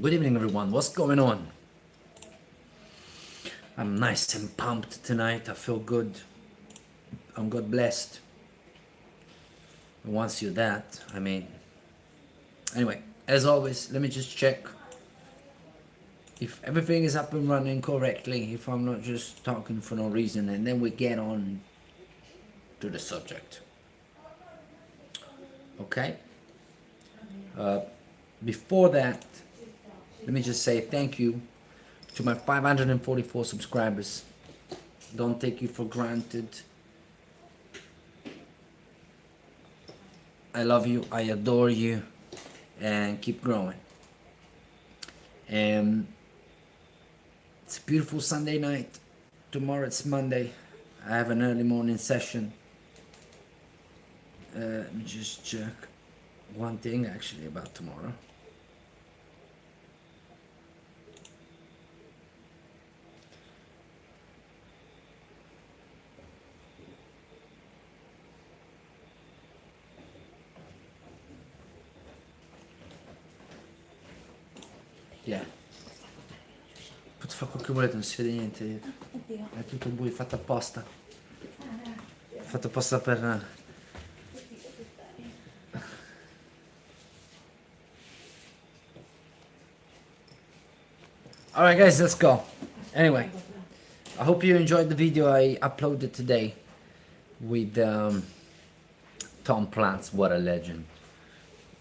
Good evening, everyone. What's going on? I'm nice and pumped tonight. I feel good. I'm God blessed. Once you're that, I mean. Anyway, as always, let me just check if everything is up and running correctly, if I'm not just talking for no reason, and then we get on to the subject. Okay? Before that, let me just say thank you to my 544 subscribers. Don't take you for granted. I love you, I adore you, and keep growing. And it's a beautiful Sunday night. Tomorrow it's Monday. I have an early morning session. Let me just check one thing actually about tomorrow. Yeah. Potete fare quel che volete, non si vede niente. È tutto buio, fatto apposta. Fatto apposta per... Alright guys, let's go. Anyway, I hope you enjoyed the video I uploaded today with Tom Platz. What a legend.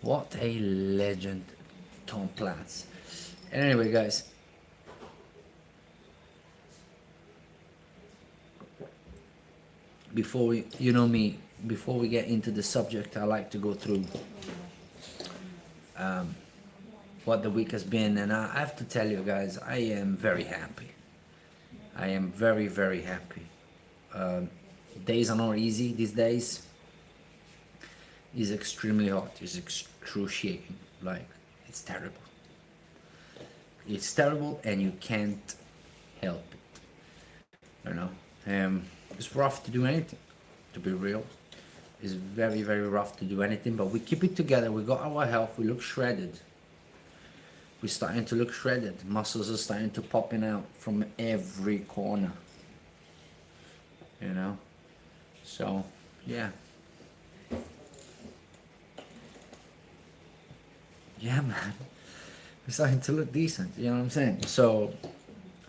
What a legend, Tom Platz. And anyway guys, before we, you know me, before we get into the subject, I like to go through what the week has been, and I have to tell you guys, I am very happy. I am very, very happy. Days are not easy these days. It's extremely hot. It's excruciating. Like, it's terrible. It's terrible, and you can't help it. You know, it's rough to do anything. To be real, it's very, very rough to do anything. But we keep it together. We got our health. We look shredded. We're starting to look shredded. Muscles are starting to popping out from every corner. You know, so yeah. Yeah, man. We're starting to look decent, you know what I'm saying? So,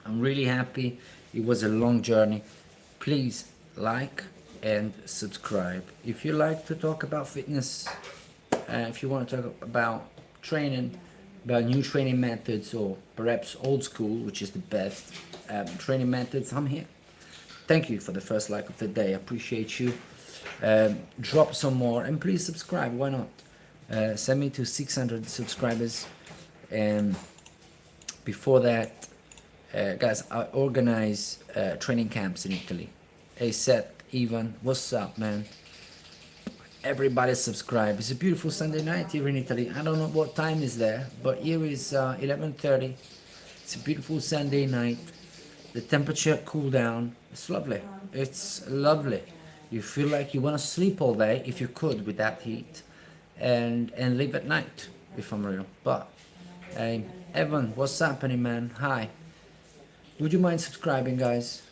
I'm really happy. It was a long journey. Please like and subscribe. If you like to talk about fitness, if you want to talk about training, about new training methods, or perhaps old school, which is the best training methods, I'm here. Thank you for the first like of the day. I appreciate you. Drop some more, and please subscribe. Why not? Send me to 600 subscribers. And before that, guys, I organize training camps in Italy. Hey Seth, Ivan, what's up, man? Everybody subscribe. It's a beautiful Sunday night here in Italy. I don't know what time is there, but here is 11:30. It's a beautiful Sunday night. The temperature cool down. It's lovely. It's lovely. You feel like you want to sleep all day, if you could, with that heat, and live at night, if I'm real. But hey, Evan, what's happening, man? Hi. Would you mind subscribing, guys?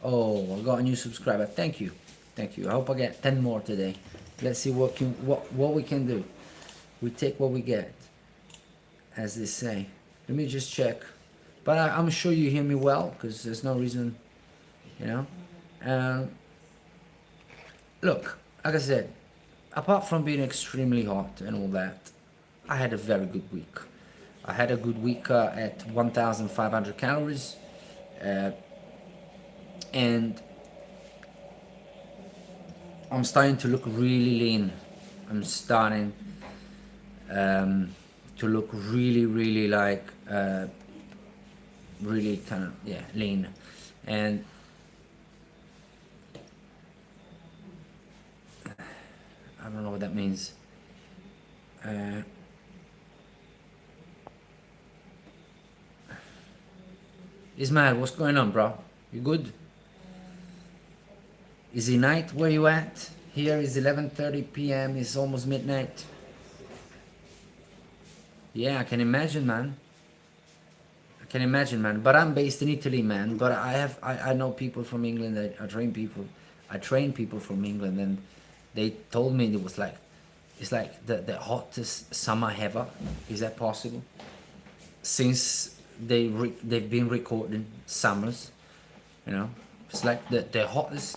Oh, I got a new subscriber. Thank you. Thank you. I hope I get 10 more today. Let's see what we can do. We take what we get, as they say. Let me just check. But I'm sure you hear me well, because there's no reason, you know. Look, like I said, apart from being extremely hot and all that, I had a very good week. I had a good week at 1,500 calories. And I'm starting to look really lean. I'm starting to look really, really like, really kind of, yeah, lean. And I don't know what that means. Ismail, what's going on, bro? You good? Is it night where you at? Here is 11:30 p.m. It's almost midnight. Yeah, I can imagine, man. I can imagine, man. But I'm based in Italy, man. But I know people from England. I train people. I train people from England, and they told me it was like, it's like the hottest summer ever. Is that possible? Since they've been recording summers, you know, it's like the hottest.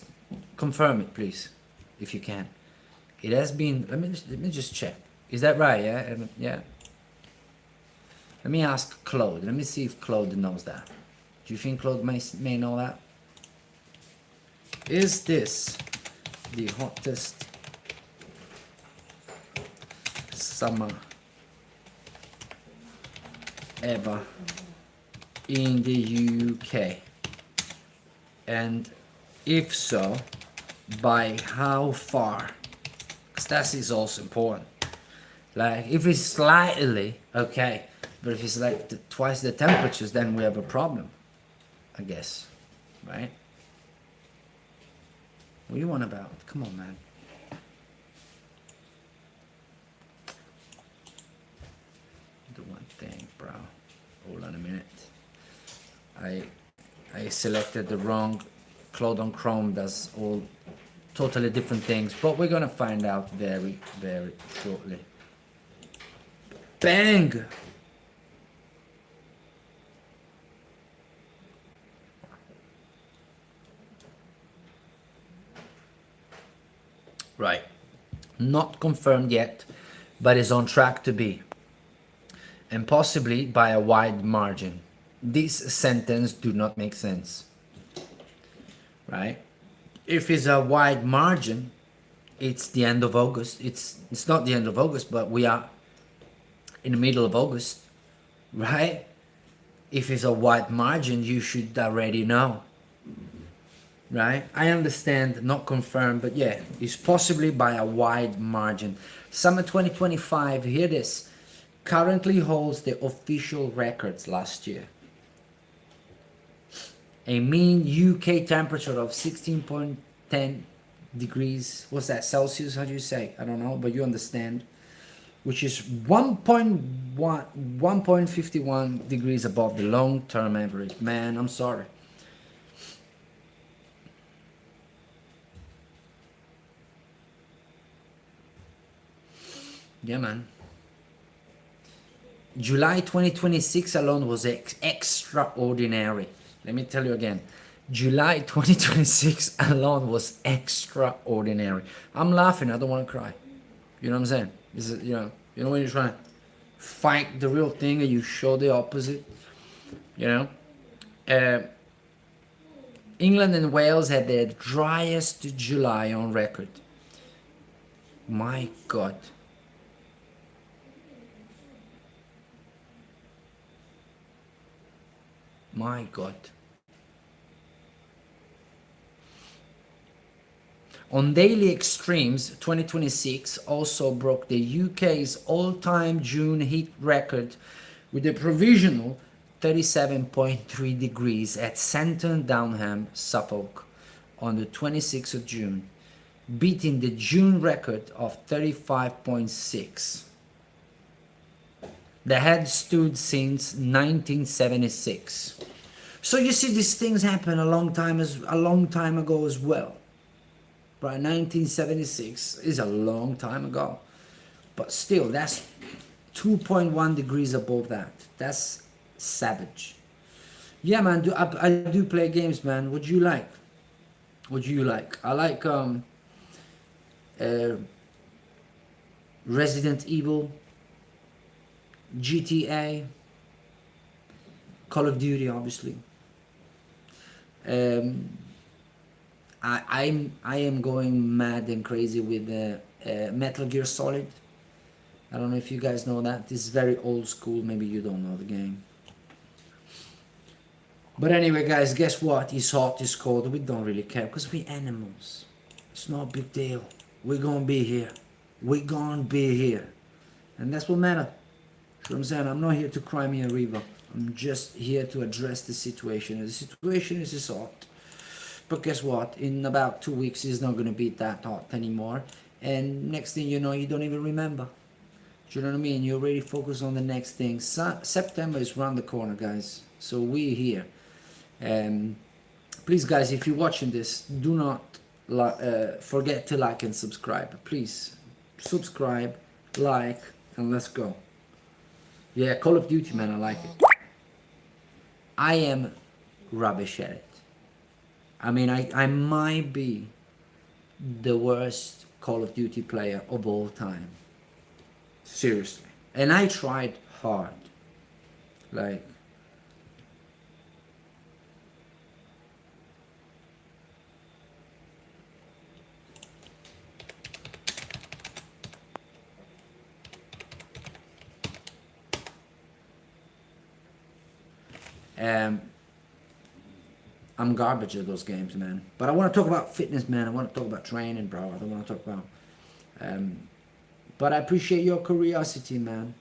Confirm it, please, if you can. It has been. Let me just check. Is that right? Yeah. Yeah. Let me ask Claude. Let me see if Claude knows that. Do you think Claude may know that? Is this the hottest summer ever in the UK? And if so, by how far? Because that is also important. Like, if it's slightly, okay. But if it's like twice the temperatures, then we have a problem, I guess, right? What do you want about? Come on, man. Do one thing, bro. Hold on a minute. I selected the wrong. Claude on Chrome does all totally different things, but we're gonna find out very, very shortly. Bang! Right. Not confirmed yet, but is on track to be. And possibly by a wide margin. This sentence do not make sense. Right? If it's a wide margin, it's the end of August. It's not the end of August, but we are in the middle of August. Right? If it's a wide margin, you should already know. Right? I understand, not confirmed, but yeah, it's possibly by a wide margin. Summer 2025, hear this, currently holds the official records last year. A mean UK temperature of 16.10 degrees, what's that, Celsius, how do you say? I don't know, but you understand. Which is 1.51 degrees above the long-term average. Man, I'm sorry. Yeah, man. July 2026 alone was extraordinary. Let me tell you again. July 2026 alone was extraordinary. I'm laughing. I don't want to cry. You know what I'm saying? This is, you know when you're trying to fight the real thing and you show the opposite. You know. England and Wales had their driest July on record. My God. My God. On daily extremes, 2026 also broke the UK's all-time June heat record with a provisional 37.3 degrees at Santon Downham, Suffolk on the 26th of June, beating the June record of 35.6. that had stood since 1976. So you see, these things happen a long time ago as well. Right, 1976 is a long time ago, but still, that's 2.1 degrees above that. That's savage. Yeah, man. I do play games, man. What do you like? What do you like? I like Resident Evil, GTA, Call of Duty, obviously. I am going mad and crazy with Metal Gear Solid. I don't know if you guys know that. This is very old school. Maybe you don't know the game. But anyway, guys, guess what? It's hot, it's cold. We don't really care because we're animals. It's not a big deal. We're gonna be here. We're gonna be here. And that's what matters. You know what I'm saying? I'm not here to cry me a river. I'm just here to address the situation. And the situation is hot. But guess what? In about 2 weeks, it's not going to be that hot anymore. And next thing you know, you don't even remember. Do you know what I mean? You're already focused on the next thing. September is around the corner, guys. So we're here. Please, guys, if you're watching this, do not forget to like and subscribe. Please subscribe, like, and let's go. Yeah, Call of Duty, man, I like it. I am rubbish at it. I mean, I might be the worst Call of Duty player of all time. Seriously. And I tried hard. Like, I'm garbage at those games, man. But I want to talk about fitness, man. I want to talk about training, bro. I don't want to talk about... but I appreciate your curiosity, man.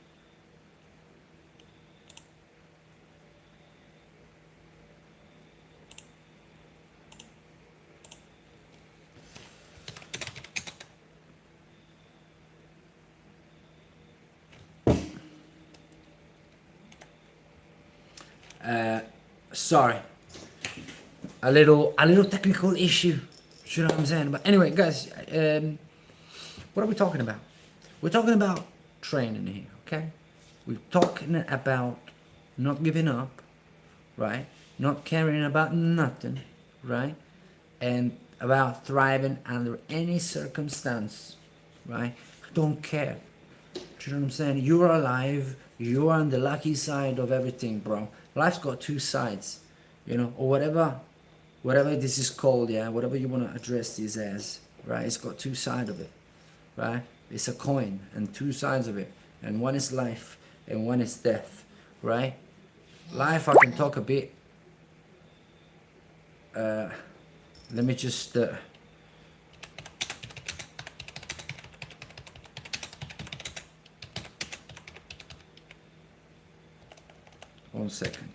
Sorry. A little technical issue. You know what I'm saying? But anyway, guys, what are we talking about? We're talking about training here, okay? We're talking about not giving up, right? Not caring about nothing, right? And about thriving under any circumstance, right? Don't care. Do you know what I'm saying? You're alive. You're on the lucky side of everything, bro. Life's got two sides, you know, or whatever this is called, yeah, whatever you want to address this as, right? It's got two sides of it, right? It's a coin and two sides of it, and one is life and one is death, right? Life, I can talk a bit. Let me just 1 second.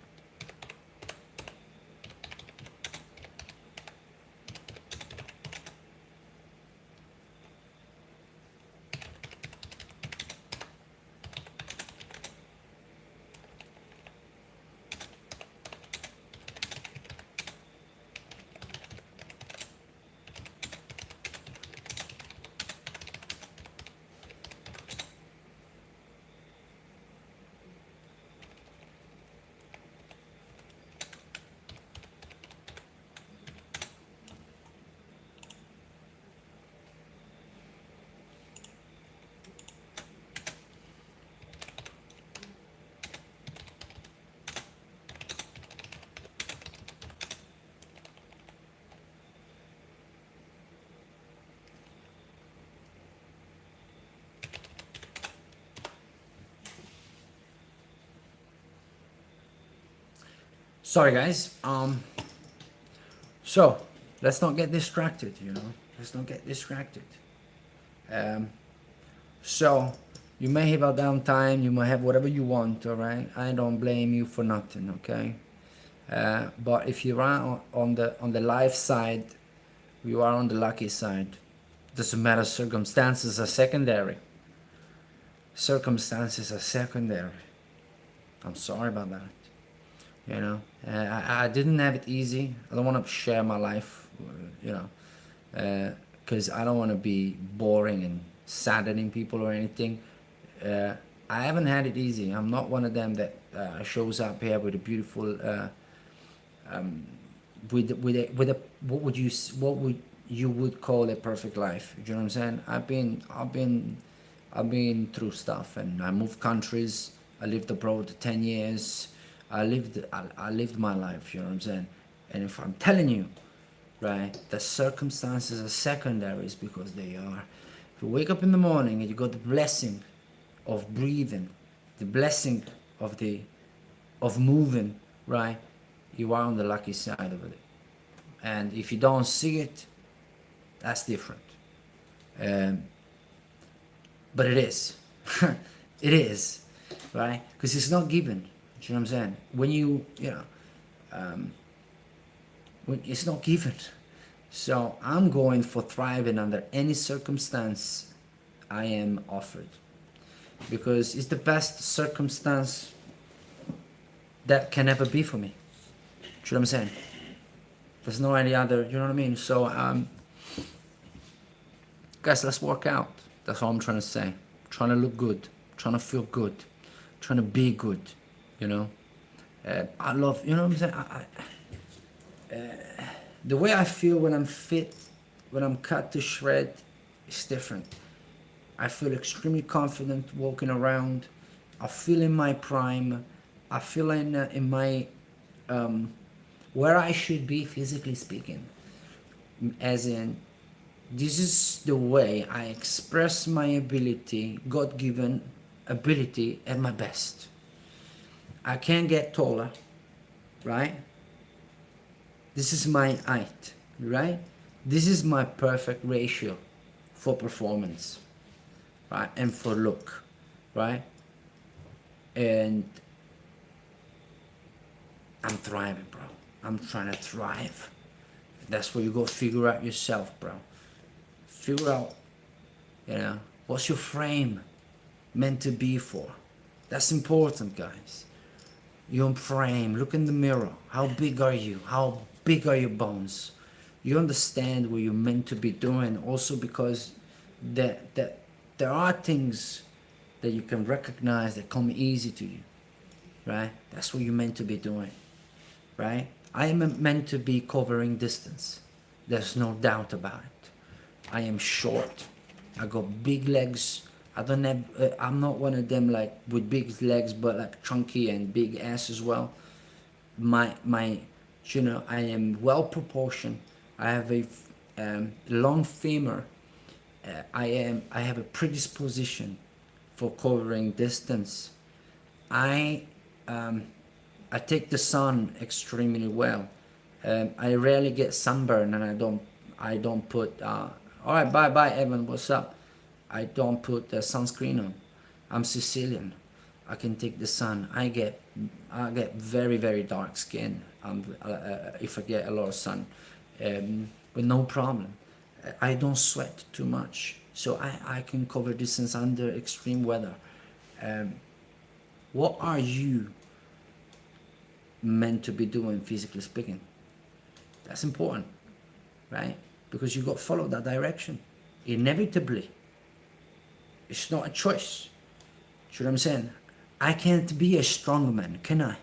Sorry, guys. So let's not get distracted, you know. Let's not get distracted. So you may have a downtime, you might have whatever you want, all right? I don't blame you for nothing, okay? But if you are on the life side, you are on the lucky side. Doesn't matter, circumstances are secondary. Circumstances are secondary. I'm sorry about that. You know, I didn't have it easy. I don't want to share my life, you know, because I don't want to be boring and saddening people or anything. I haven't had it easy. I'm not one of them that shows up here with a beautiful, with a what would you call a perfect life. You know what I'm saying? I've been through stuff, and I moved countries. I lived abroad 10 years. I lived my life, you know what I'm saying? And if I'm telling you, right, the circumstances are secondary, because they are. If you wake up in the morning and you got the blessing of breathing, the blessing of moving, right, you are on the lucky side of it. And if you don't see it, that's different. But it is. It is, right? Because it's not given. Do you know what I'm saying? When you know, when it's not given. So I'm going for thriving under any circumstance I am offered. because it's the best circumstance that can ever be for me. You know what I'm saying? There's no any other, you know what I mean? So, guys, let's work out. That's all I'm trying to say. Trying to look good, trying to feel good, trying to be good, you know? I love, you know what I'm saying? The way I feel when I'm fit, when I'm cut to shred, is different. I feel extremely confident walking around. I feel in my prime. I feel in my where I should be physically speaking. As in, this is the way I express my ability, God-given ability, at my best. I can't get taller, right? This is my height, right? This is my perfect ratio for performance, right? And for look, right? And I'm thriving, bro. I'm trying to thrive. That's where you go figure out yourself, bro. Figure out, you know, what's your frame meant to be for? That's important, guys. Your frame, look in the mirror. How big are you? How big are your bones? You understand what you're meant to be doing, also because that there are things that you can recognize that come easy to you, right? That's what you're meant to be doing, right? I am meant to be covering distance. There's no doubt about it. I am short. I got big legs. I don't have, I'm not one of them like with big legs, but like chunky and big ass as well. My, you know, I am well proportioned. I have a long femur. I have a predisposition for covering distance. I take the sun extremely well. I rarely get sunburn, and I don't put. All right, bye, Evan. What's up? I don't put sunscreen on. I'm Sicilian. I can take the sun. I get very, very dark skin if I get a lot of sun, but no problem. I don't sweat too much, so I can cover distance under extreme weather. What are you meant to be doing, physically speaking? That's important, right? Because you got to follow that direction. Inevitably. It's not a choice. You know what I'm saying? I can't be a strongman, can I?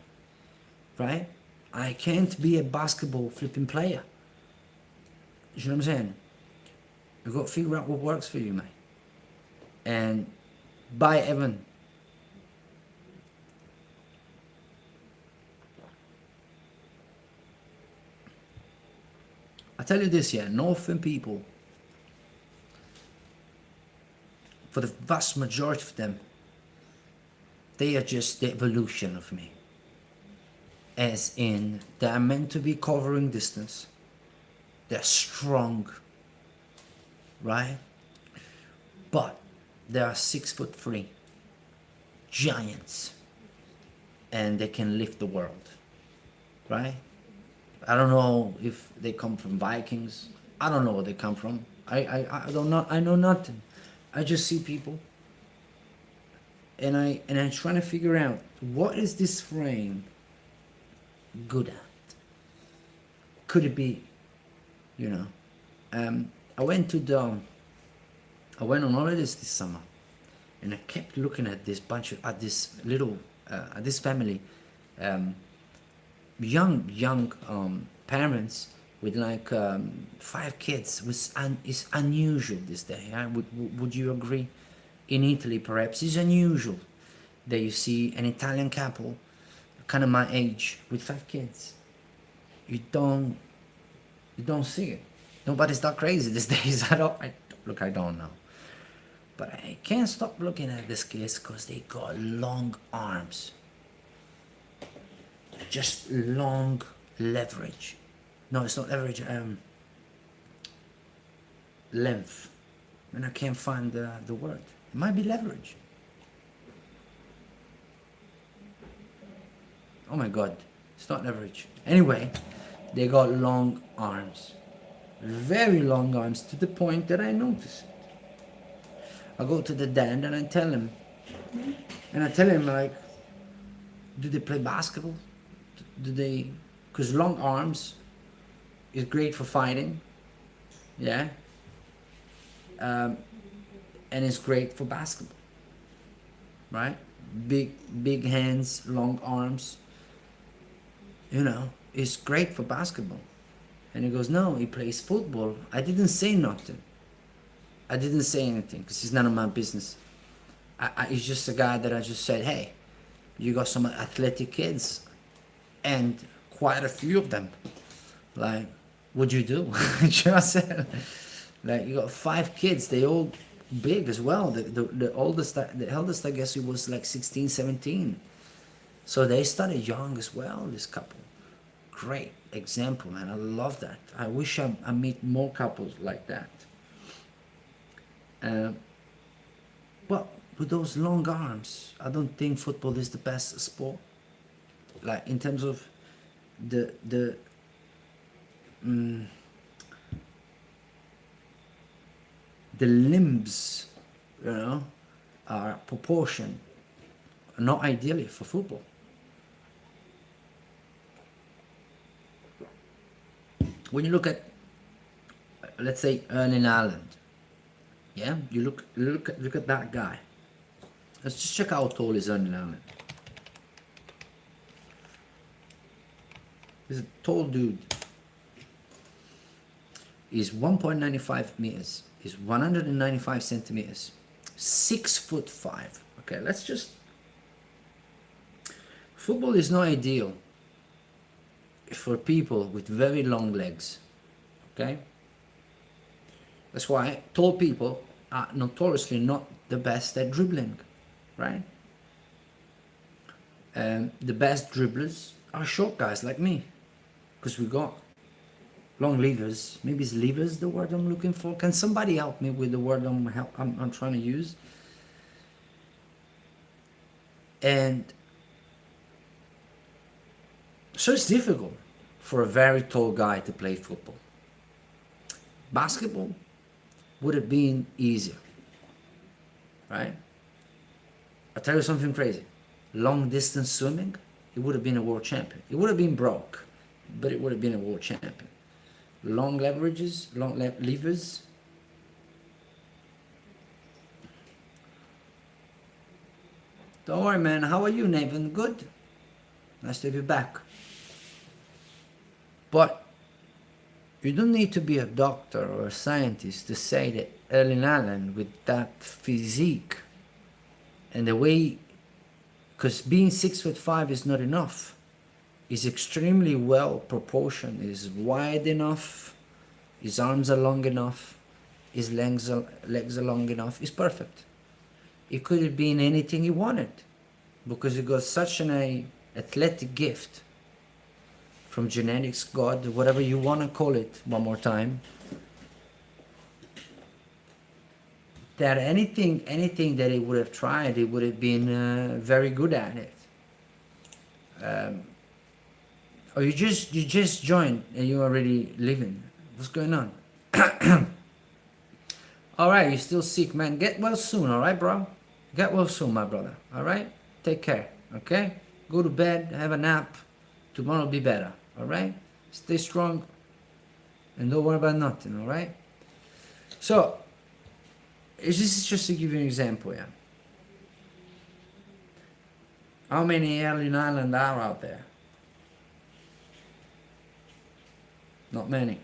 Right? I can't be a basketball flipping player. You know what I'm saying? You've got to figure out what works for you, mate. And bye, Evan. I tell you this, yeah, Northern people, for the vast majority of them, they are just the evolution of me. As in, they are meant to be covering distance. They're strong, right? But they are 6'3", giants, and they can lift the world, right? I don't know if they come from Vikings. I don't know where they come from. I don't know. I know nothing. I just see people, and I'm trying to figure out what is this frame good at. Could it be, you know? I went on holidays this summer, and I kept looking at this this family, young parents with like 5 kids. It's unusual this day. Right? Would you agree? In Italy, perhaps it's unusual that you see an Italian couple, kind of my age, with 5 kids. You don't see it. Nobody's that crazy these days. I don't know. But I can't stop looking at these kids because they got long arms. Just long leverage. No, it's not leverage. Length. And I can't find the word. It might be leverage. Oh my God. It's not leverage. Anyway, they got long arms. Very long arms, to the point that I notice it. I go to the dad and I tell him, And I tell him, like, do they play basketball? Do they? Because long arms is great for fighting, yeah, and it's great for basketball, right? Big hands, long arms, it's great for basketball. And he goes, no, he plays football. I didn't say nothing. I didn't say anything because it's none of my business. He's just a guy that I just said, hey, you got some athletic kids, and quite a few of them. Like, what'd you do? You know what I'm saying? Like, you got 5 kids. They all big as well. The eldest, I guess, he was like 16, 17. So they started young as well, this couple. Great example, man. I love that. I wish I meet more couples like that. But with those long arms, I don't think football is the best sport. Like, in terms of the limbs, are proportion, not ideally for football. When you look at, let's say, Erling Haaland, yeah, you look at that guy. Let's just check how tall is Erling Haaland. He's a tall dude. He's 1.95 meters. He's 195 centimeters. 6'5". Okay, let's just. Football is not ideal for people with very long legs. Okay? That's why tall people are notoriously not the best at dribbling, right? The best dribblers are short guys like me, because we got long levers. Maybe is levers the word I'm looking for? Can somebody help me with the word I'm trying to use? And so it's difficult for a very tall guy to play football. Basketball would have been easier, right? I'll tell you something crazy. Long distance swimming, it would have been a world champion. It would have been broke, but it would have been a world champion. Long leverages, long levers. Don't worry, man. How are you, Nathan? Good? Nice to have you back. But you don't need to be a doctor or a scientist to say that Erling Haaland, with that physique and the way, because being 6'5" is not enough. He's extremely well proportioned. He's wide enough. His arms are long enough. His legs are long enough. He's perfect. He could have been anything he wanted, because he got such an athletic gift from genetics, God, whatever you want to call it, one more time, that anything that he would have tried, he would have been very good at it. Or you just joined and you're already living. What's going on? All right, you're still sick, man. Get well soon, all right, bro? Get well soon, my brother, all right? Take care, okay? Go to bed, have a nap. Tomorrow will be better, all right? Stay strong and don't worry about nothing, all right? So, this is just to give you an example, yeah. How many Erling Haaland are out there? Not many.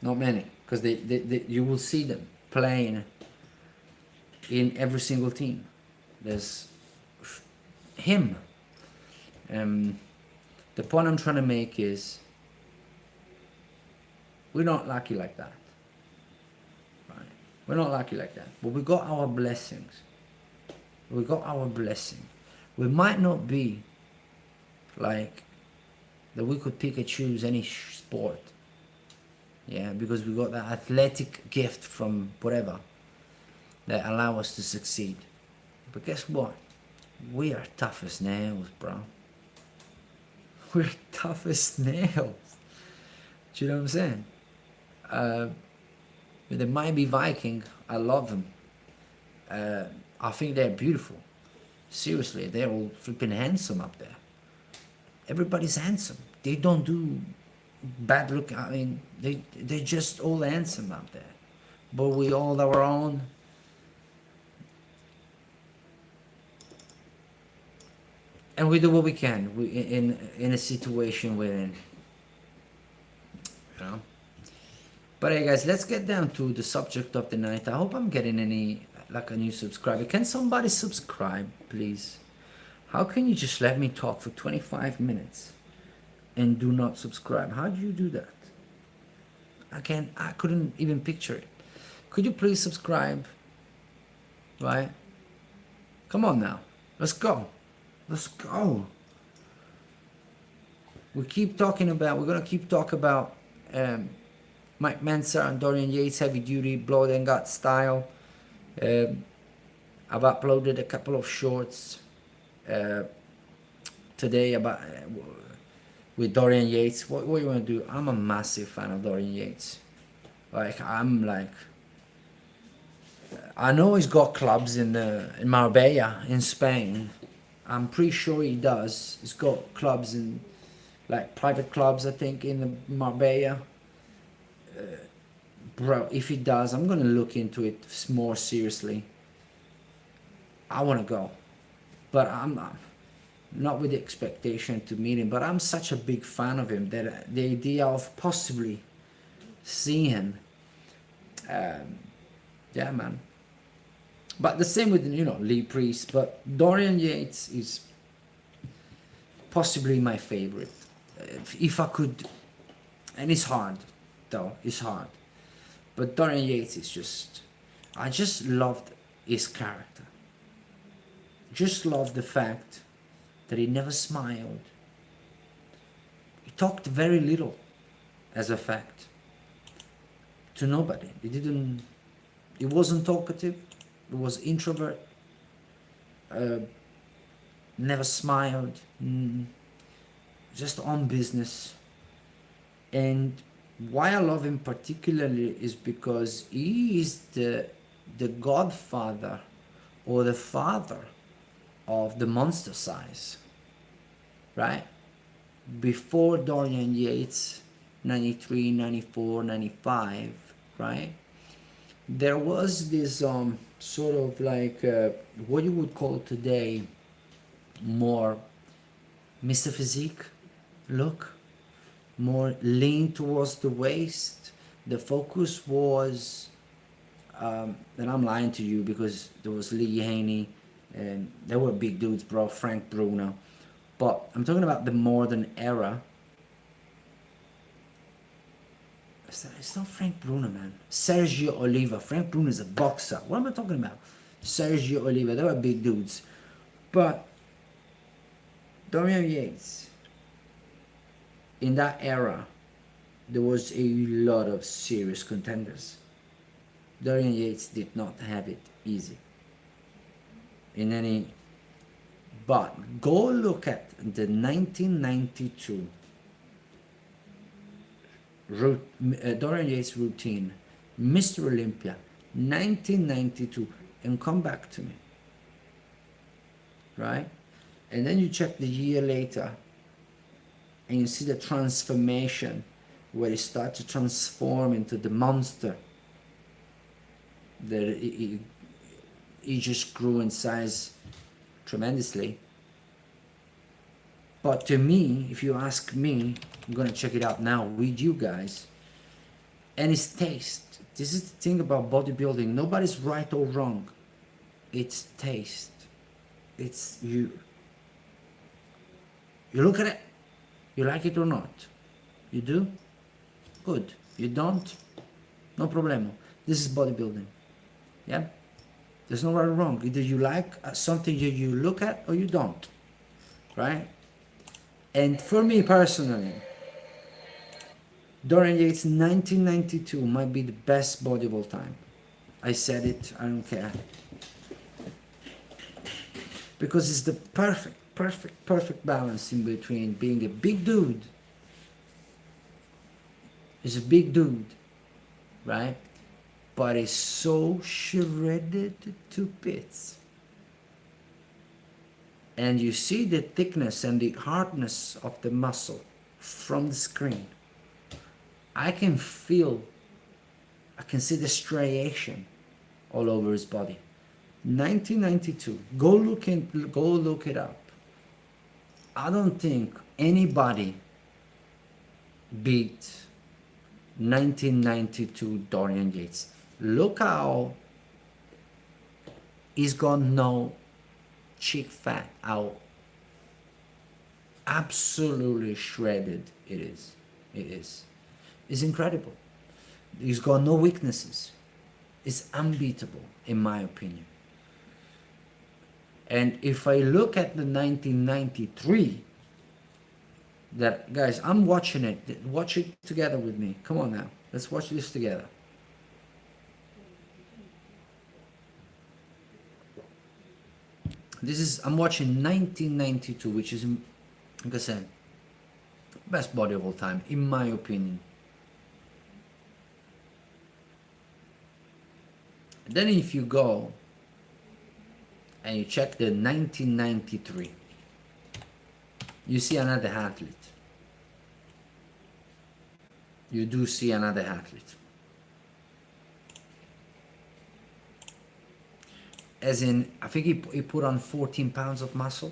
Not many, because you will see them playing in every single team. There's him. The point I'm trying to make is, we're not lucky like that. Right? We're not lucky like that. But we got our blessings. We got our blessing. We might not be like that we could pick and choose any sport. Yeah, because we got that athletic gift from whatever that allow us to succeed. But guess what? We are tough as nails, bro. We're tough as nails. Do you know what I'm saying? There might be Viking. I love him. I think they're beautiful. Seriously, they're all flipping handsome up there. Everybody's handsome. They don't do bad look. I mean, they're just all handsome up there. But we all our own. And we do what we can. We in a situation we're in. You know. But hey guys, let's get down to the subject of the night. I hope I'm getting any like a new subscriber. Can somebody subscribe, please? How can you just let me talk for 25 minutes and do not subscribe? How do you do that? I couldn't even picture it. Could you please subscribe? Right? Come on now. Let's go. Let's go. We're gonna keep talking about Mike Menzter and Dorian Yates, heavy duty, blood and gut style. I've uploaded a couple of shorts today about with Dorian Yates. What you want to do? I'm a massive fan of Dorian Yates. I know he's got clubs in Marbella in Spain. I'm pretty sure he does. He's got clubs in like private clubs, I think, in Marbella. Bro, if he does, I'm gonna look into it more seriously. I want to go, but I'm not with the expectation to meet him. But I'm such a big fan of him that the idea of possibly seeing him, yeah, man. But the same with Lee Priest. But Dorian Yates is possibly my favorite. If I could, and it's hard, though. It's hard. But Dorian Yates is just, I just loved his character. Just loved the fact that he never smiled. He talked very little, as a fact, to nobody. He wasn't talkative. He was introvert. Never smiled. Just on business. And why I love him particularly is because he is the godfather or the father of the monster size, right? Before Dorian Yates, 93, 94, 95, right? There was this sort of like what you would call today more Mr. Physique look, more lean towards the waist. The focus was, and I'm lying to you because there was Lee Haney, and they were big dudes, bro, Frank Bruno. But I'm talking about the modern era. It's not Frank Bruno, man. Sergio Oliva. Frank Bruno is a boxer. What am I talking about? Sergio Oliva. They were big dudes. But Dorian Yates, in that era, there was a lot of serious contenders. Dorian Yates did not have it easy. But go look at the 1992 Dorian Yates routine, Mr. Olympia, 1992, and come back to me, right? And then you check the year later, and you see the transformation where he started to transform into the monster. That he just grew in size tremendously. But to me, if you ask me, I'm gonna check it out now with you guys. And his taste. This is the thing about bodybuilding. Nobody's right or wrong. It's taste. It's you. You look at it. You like it or not? You do? Good. You don't? No problemo. This is bodybuilding. Yeah? There's no right or wrong. Either you like something you look at or you don't. Right? And for me personally, Dorian Yates 1992 might be the best body of all time. I said it, I don't care. Because it's the perfect balance in between being a big dude. He's a big dude, right? But he's so shredded to bits. and you see the thickness and the hardness of the muscle from the screen, I can see the striation all over his body. 1992. Go look it up. I don't think anybody beat 1992 Dorian Yates. Look how he's got no cheek fat, how absolutely shredded it is. It's incredible. He's got no weaknesses. It's unbeatable in my opinion. And if I look at the 1993, that, guys, I'm watching it. Watch it together with me. Come on now. Let's watch this together. I'm watching 1992, which is, like I said, best body of all time, in my opinion. Then if you go and you check the 1993, you see another athlete. You do see another athlete. As in, I think he put on 14 pounds of muscle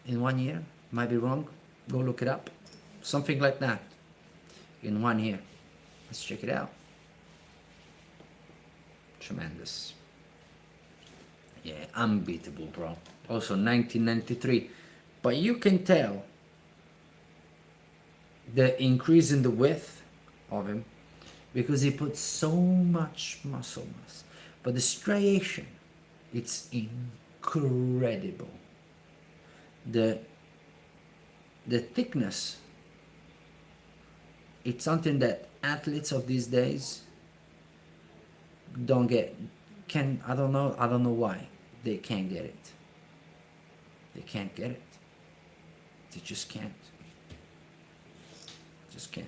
in 1 year. Might be wrong. Go look it up. Something like that in 1 year. Let's check it out. Tremendous. Yeah, unbeatable, bro. Also 1993. But you can tell the increase in the width of him because he put so much muscle mass. But the striation, it's incredible. The thickness, it's something that athletes of these days don't get. I don't know why they can't get it. They can't get it. They just can't. Just can't.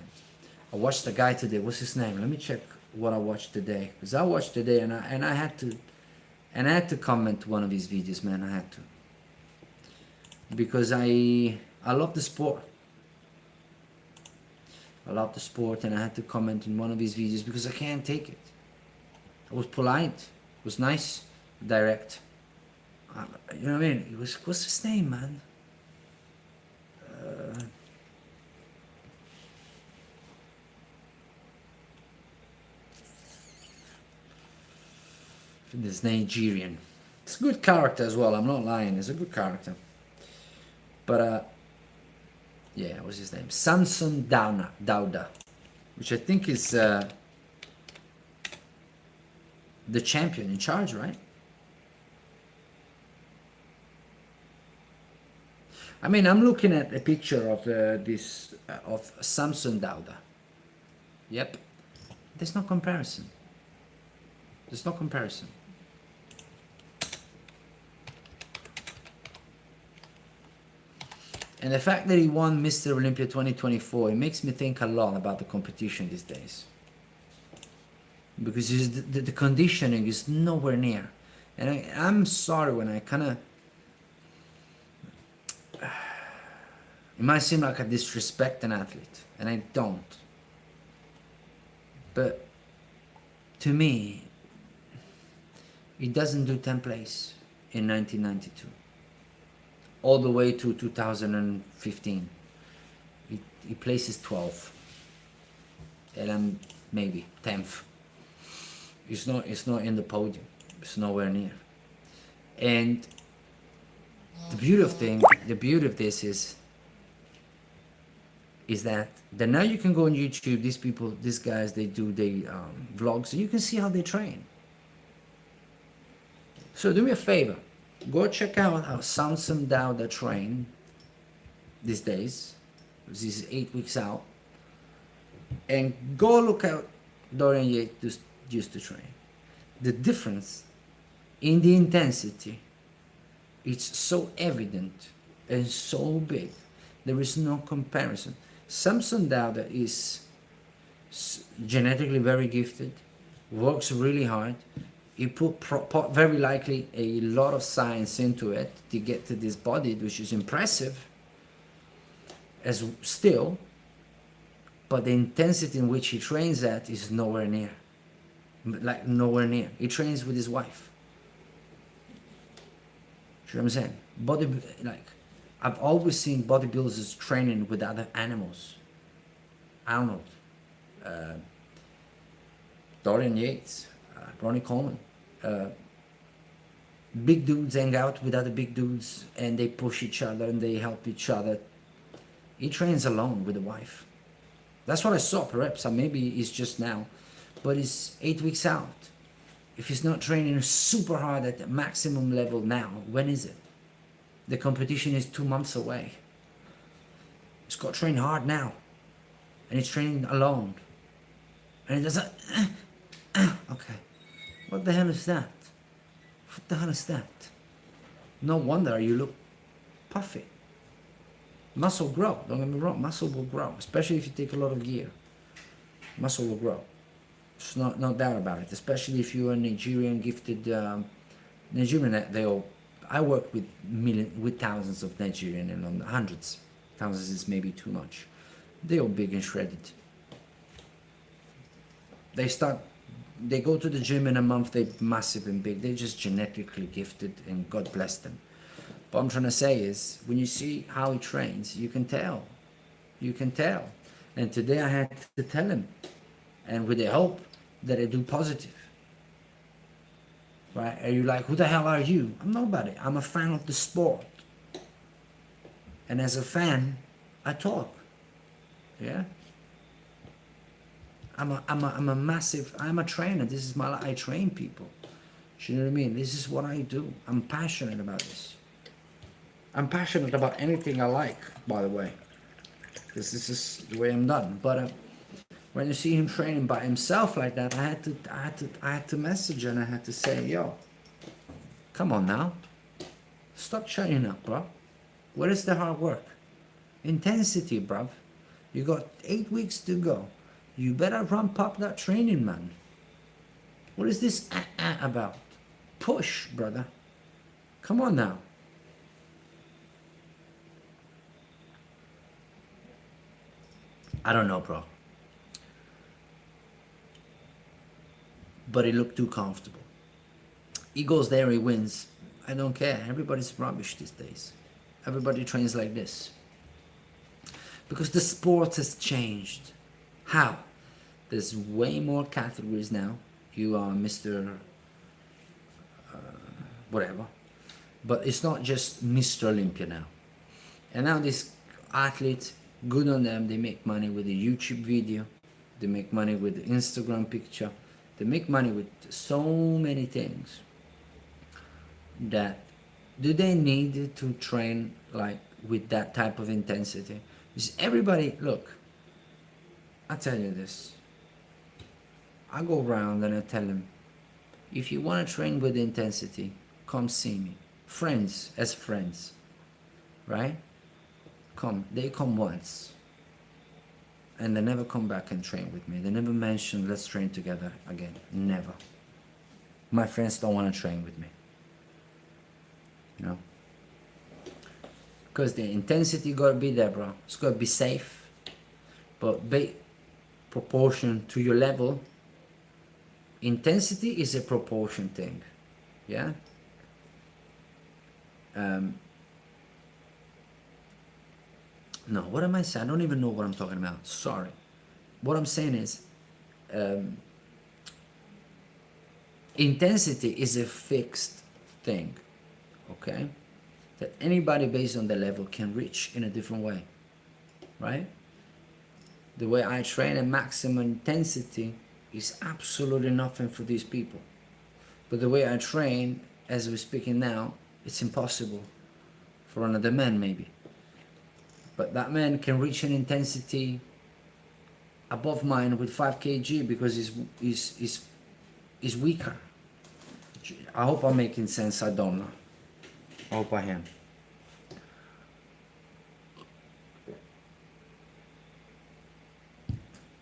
I watched a guy today. What's his name? Let me check what I watched today. Because I watched today and I had to comment one of his videos, man. I had to. Because I love the sport. I love the sport and I had to comment in one of his videos because I can't take it. I was polite. It was nice. Direct. You know what I mean? It was, what's his name, man? This Nigerian. It's a good character as well. I'm not lying. It's a good character. But yeah, what's his name? Samson Dauda, which I think is the champion in charge, right? I mean, I'm looking at a picture of of Samson Dauda. Yep. There's no comparison. There's no comparison. And the fact that he won Mr. Olympia 2024, it makes me think a lot about the competition these days. Because the conditioning is nowhere near. And I'm sorry when I kind of... It might seem like I disrespect an athlete, and I don't. But to me, he doesn't do 10th place in 1992. All the way to 2015. He places 12th. And I'm maybe 10th. It's not in the podium. It's nowhere near. And the beauty of this is that now you can go on YouTube, these guys, they do vlogs, and you can see how they train. So do me a favor, go check out how Samson Dauda train these days, because he's 8 weeks out, and go look at Dorian Yates used to train. The difference in the intensity, it's so evident and so big. There is no comparison. Samson Dauda is genetically very gifted, works really hard, he put very likely a lot of science into it to get to this body, which is impressive as still, but the intensity in which he trains at is nowhere near. Like nowhere near. He trains with his wife. You know what I'm saying? Like, I've always seen bodybuilders training with other animals. Arnold, Dorian Yates, Ronnie Coleman. Big dudes hang out with other big dudes and they push each other and they help each other. He trains alone with a wife. That's what I saw, perhaps. Maybe he's just now, but he's 8 weeks out. If he's not training super hard at the maximum level now, when is it? The competition is 2 months away. He's got to train hard now. And he's training alone. And he doesn't... Okay. What the hell is that? What the hell is that? No wonder you look puffy. Muscle grow, don't get me wrong, muscle will grow, especially if you take a lot of gear. Muscle will grow. There's no doubt about it, especially if you're a Nigerian gifted, Nigerian, I work with thousands of Nigerian and hundreds. Thousands is maybe too much. They're all big and shredded. They go to the gym in a month, they're massive and big. They're just genetically gifted and God bless them. What I'm trying to say is, when you see how he trains, you can tell. You can tell. And today I had to tell him, and with the hope that I do positive. Right? Are you like, who the hell are you? I'm nobody. I'm a fan of the sport. And as a fan, I talk. Yeah? I'm a trainer. This is my life. I train people. Do you know what I mean? This is what I do. I'm passionate about this. I'm passionate about anything I like, by the way. This is the way I'm done. But when you see him training by himself like that, I had to message and I had to say, yo, come on now. Stop shutting up, bro. Where is the hard work? Intensity, bruv. You got 8 weeks to go. You better ramp up that training, man. What is this about? Push, brother. Come on now. I don't know, bro. But he looked too comfortable. He goes there, he wins. I don't care. Everybody's rubbish these days. Everybody trains like this. Because the sport has changed. How? There's way more categories now. You are Mr. Whatever. But it's not just Mr. Olympia now. And now these athletes, good on them, they make money with a YouTube video. They make money with the Instagram picture. They make money with so many things. That, do they need to train like with that type of intensity? Because everybody, look, I tell you this. I go around and I tell them, if you want to train with intensity, come see me. Friends, as friends, right? Come. They come once. And they never come back and train with me. They never mention, let's train together again. Never. My friends don't want to train with me. You know? Because the intensity got to be there, bro. It's got to be safe. But be proportion to your level. Intensity is a proportion thing. Yeah? No, what am I saying? I don't even know what I'm talking about. Sorry. What I'm saying is, intensity is a fixed thing, okay? That anybody based on the level can reach in a different way, right? The way I train at maximum intensity is absolutely nothing for these people. But the way I train, as we're speaking now, it's impossible for another man maybe. But that man can reach an intensity above mine with 5 kg because he's weaker. I hope I'm making sense. I don't know. I hope I am.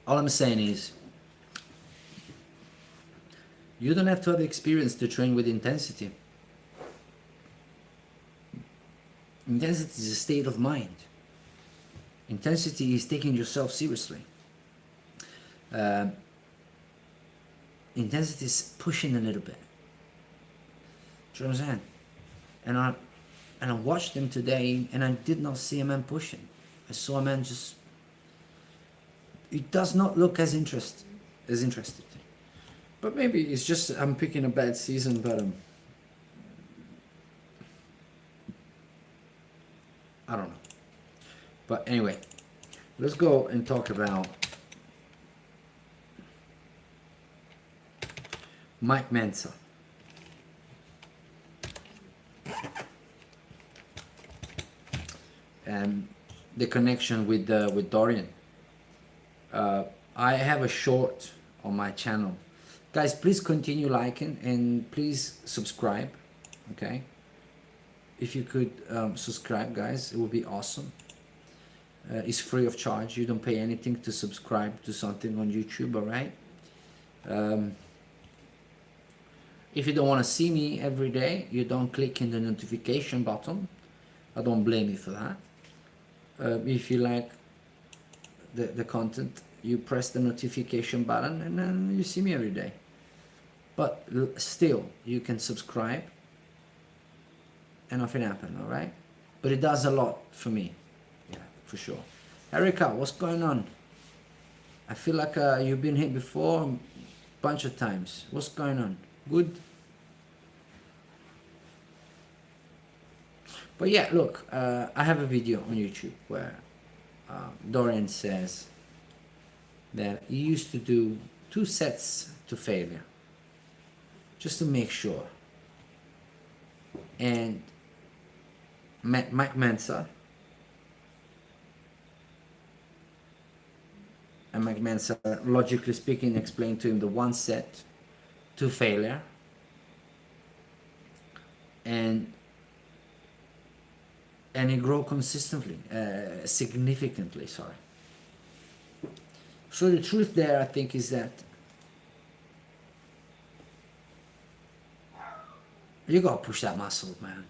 All I'm saying is, You don't have to have experience to train with intensity. Intensity is a state of mind. Intensity is taking yourself seriously. Intensity is pushing a little bit. Do you know what I'm saying? And I watched him today, and I did not see a man pushing. I saw a man just. It does not look as interested. But maybe it's just I'm picking a bad season, but I don't know. But anyway, let's go and talk about Mike Menzter. And the connection with Dorian. I have a short on my channel. Guys, please continue liking and please subscribe. Okay? If you could subscribe, guys, it would be awesome. It's free of charge. You don't pay anything to subscribe to something on YouTube, alright? If you don't want to see me every day, you don't click in the notification button. I don't blame you for that. If you like the content, you press the notification button and then you see me every day. But still, you can subscribe and nothing happens, alright? But it does a lot for me. Yeah, for sure. Erica, what's going on? I feel like you've been here before a bunch of times. What's going on? Good? But yeah, look, I have a video on YouTube where Dorian says that he used to do 2 sets to failure just to make sure. And Mike Menzter logically speaking explained to him the 1 set to failure, and he grew consistently, significantly, sorry. So the truth there, I think, is that you gotta push that muscle, man.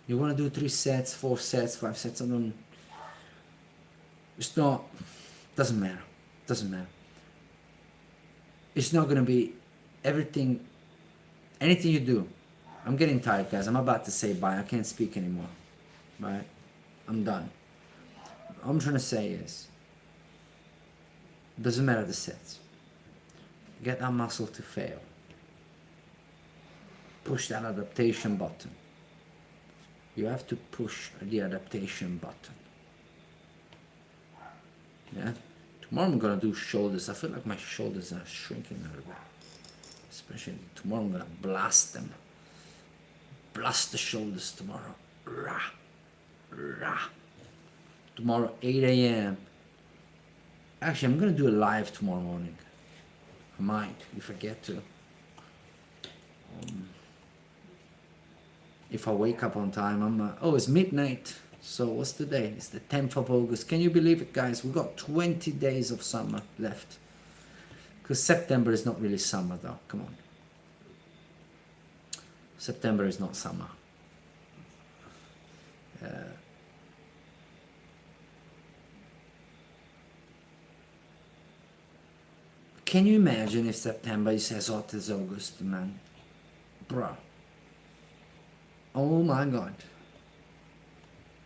You wanna do 3 sets, 4 sets, 5 sets, it's not, doesn't matter. It's not gonna be anything you do. I'm getting tired, guys. I'm about to say bye. I can't speak anymore. Right? I'm done. All I'm trying to say is, doesn't matter the sets. Get that muscle to fail. Push that adaptation button. You have to push the adaptation button. Yeah? Tomorrow I'm gonna do shoulders. I feel like my shoulders are shrinking a little bit. Especially tomorrow I'm gonna blast them. Blast the shoulders tomorrow. Rah. Rah. Tomorrow 8 a.m. Actually, I'm gonna do a live tomorrow morning. I might, if I get to. If I wake up on time, oh, it's midnight. So what's the day? It's the 10th of August. Can you believe it, guys? We've got 20 days of summer left. Because September is not really summer, though. Come on. September is not summer. Can you imagine if September is as hot as August, man? Bro. Oh my God.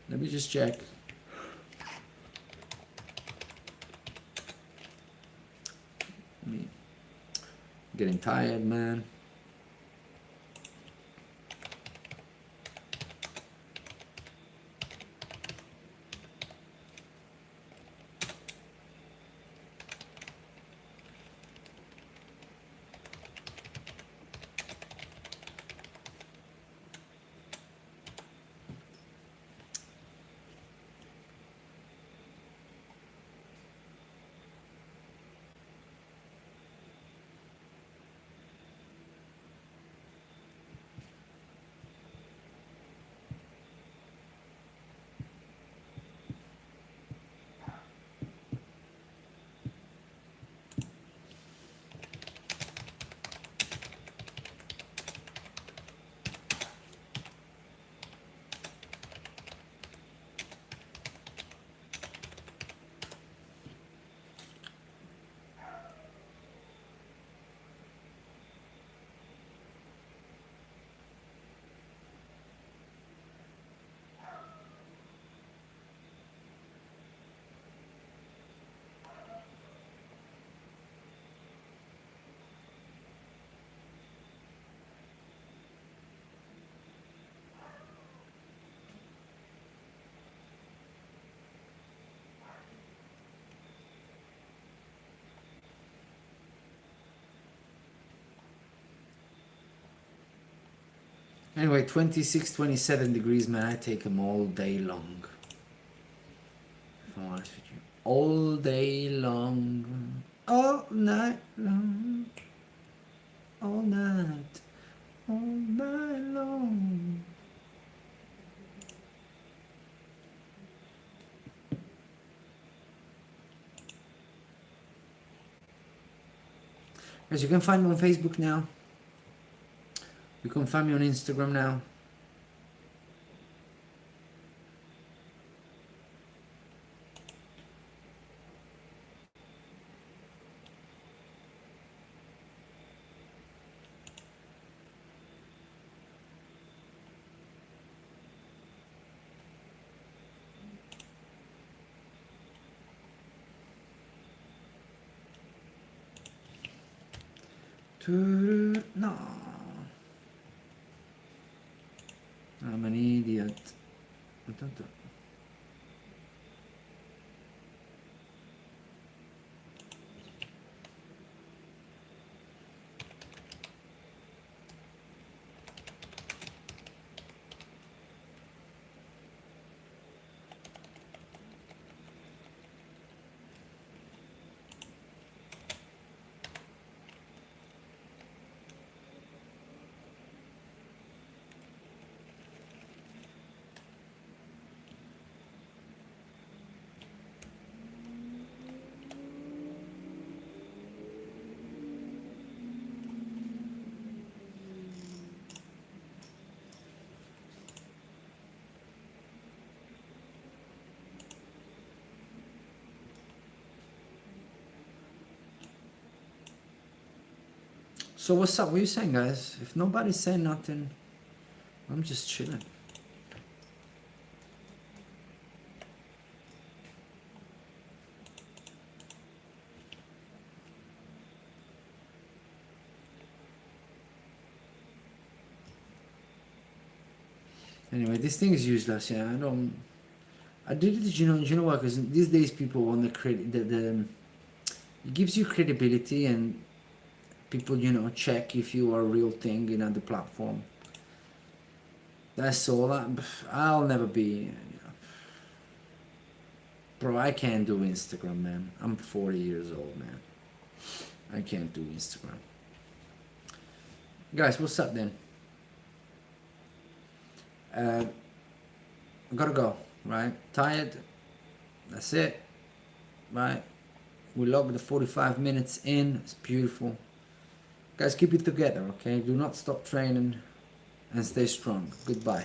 Let me just check. Getting tired, man. Anyway, 26, 27 degrees, man. I take them all day long. If I'm honest with you. All day long. All night long. All night. All night long. Guys, you can find me on Facebook now. You can find me on Instagram now. No. I'm an idiot. So what's up? What are you saying, guys? If nobody's saying nothing, I'm just chilling. Anyway, this thing is useless. Yeah, I did it. You know what? Because these days people want the credit. It gives you credibility, and people, check if you are a real thing in the platform. That's all. I'll never be. Bro, I can't do Instagram, man. I'm 40 years old, man. I can't do Instagram. Guys, what's up then? I gotta go, right? Tired. That's it, right? We logged the 45 minutes in. It's beautiful. Guys, keep it together, okay? Do not stop training and stay strong. Goodbye.